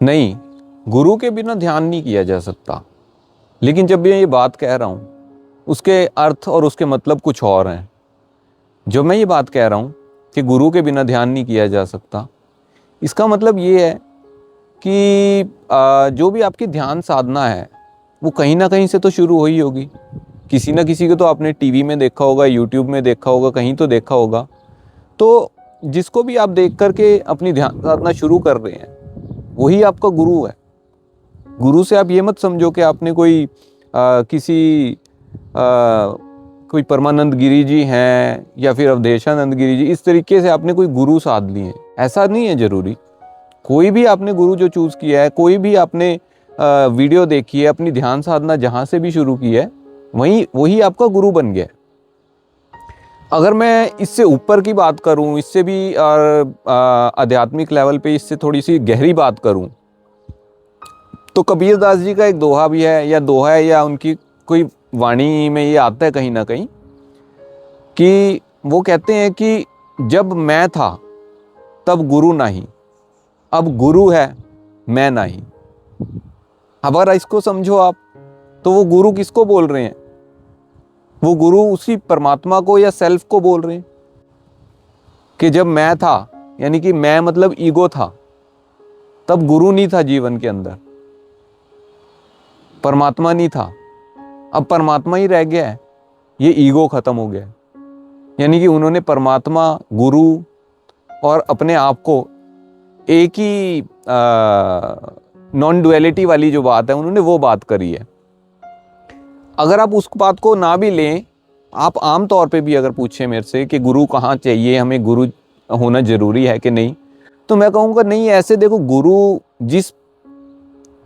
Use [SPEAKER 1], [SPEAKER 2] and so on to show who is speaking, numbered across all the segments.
[SPEAKER 1] नहीं, गुरु के बिना ध्यान नहीं किया जा सकता। लेकिन जब मैं ये बात कह रहा हूँ उसके अर्थ और उसके मतलब कुछ और हैं। जो मैं ये बात कह रहा हूँ कि गुरु के बिना ध्यान नहीं किया जा सकता, इसका मतलब ये है कि जो भी आपकी ध्यान साधना है वो कहीं ना कहीं से तो शुरू हुई होगी। किसी ना किसी को तो आपने टीवी में देखा होगा, यूट्यूब में देखा होगा, कहीं तो देखा होगा। तो जिसको भी आप देख करके अपनी ध्यान साधना शुरू कर रहे हैं वही आपका गुरु है। गुरु से आप ये मत समझो कि आपने कोई परमानंद गिरी जी हैं या फिर अवधेशानंद गिरी जी, इस तरीके से आपने कोई गुरु साध लिए। ऐसा नहीं है जरूरी। कोई भी आपने गुरु जो चूज किया है, कोई भी आपने वीडियो देखी है, अपनी ध्यान साधना जहां से भी शुरू की है, वही आपका गुरु बन गया। अगर मैं इससे ऊपर की बात करूं, इससे भी आध्यात्मिक लेवल पे इससे थोड़ी सी गहरी बात करूं, तो कबीरदास जी का एक दोहा भी है, या दोहा है या उनकी कोई वाणी में ये आता है कहीं ना कहीं, कि वो कहते हैं कि जब मैं था तब गुरु नहीं, अब गुरु है मैं नहीं। अगर इसको समझो आप, तो वो गुरु किसको बोल रहे हैं? वो गुरु उसी परमात्मा को या सेल्फ को बोल रहे हैं कि जब मैं था, यानी कि मैं मतलब ईगो था, तब गुरु नहीं था जीवन के अंदर, परमात्मा नहीं था। अब परमात्मा ही रह गया है, ये ईगो खत्म हो गया है। यानी कि उन्होंने परमात्मा, गुरु और अपने आप को एक ही नॉन डुअलिटी वाली जो बात है, उन्होंने वो बात करी है। अगर आप उस बात को ना भी लें, आप आम तौर पे भी अगर पूछें मेरे से कि गुरु कहाँ चाहिए, हमें गुरु होना जरूरी है कि नहीं, तो मैं कहूँगा नहीं। ऐसे देखो, गुरु जिस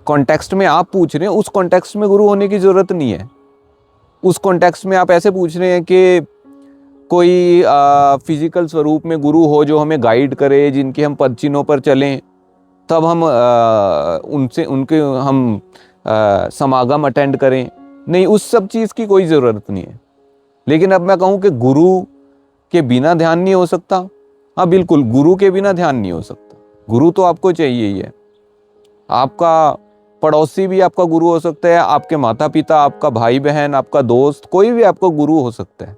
[SPEAKER 1] कॉन्टेक्स्ट में आप पूछ रहे हैं उस कॉन्टेक्स्ट में गुरु होने की जरूरत नहीं है। उस कॉन्टेक्स्ट में आप ऐसे पूछ रहे हैं कि कोई फिजिकल स्वरूप में गुरु हो जो हमें गाइड करे, जिनके हम पद चिन्हों पर चलें, तब हम उनके हम समागम अटेंड करें। नहीं, उस सब चीज़ की कोई ज़रूरत नहीं है। लेकिन अब मैं कहूँ कि गुरु के बिना ध्यान नहीं हो सकता, हाँ बिल्कुल, गुरु के बिना ध्यान नहीं हो सकता। गुरु तो आपको चाहिए ही है। आपका पड़ोसी भी आपका गुरु हो सकता है, आपके माता पिता, आपका भाई बहन, आपका दोस्त, कोई भी आपका गुरु हो सकता है,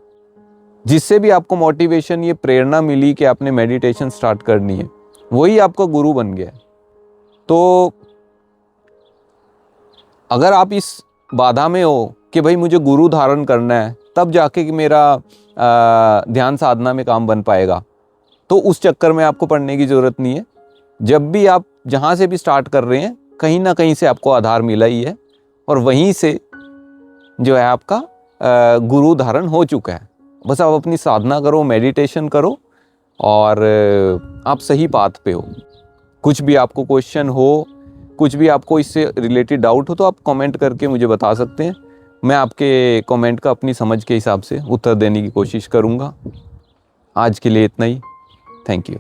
[SPEAKER 1] जिससे भी आपको मोटिवेशन, ये प्रेरणा मिली कि आपने मेडिटेशन स्टार्ट करनी है, वही आपका गुरु बन गया। तो अगर आप इस बाधा में हो कि भाई मुझे गुरु धारण करना है तब जाके कि मेरा ध्यान साधना में काम बन पाएगा, तो उस चक्कर में आपको पड़ने की ज़रूरत नहीं है। जब भी आप जहाँ से भी स्टार्ट कर रहे हैं, कहीं ना कहीं से आपको आधार मिला ही है, और वहीं से जो है आपका गुरु धारण हो चुका है। बस आप अपनी साधना करो, मेडिटेशन करो, और आप सही पाथ पे हो। कुछ भी आपको क्वेश्चन हो, कुछ भी आपको इससे रिलेटेड डाउट हो, तो आप कमेंट करके मुझे बता सकते हैं। मैं आपके कमेंट का अपनी समझ के हिसाब से उत्तर देने की कोशिश करूँगा। आज के लिए इतना ही। Thank you.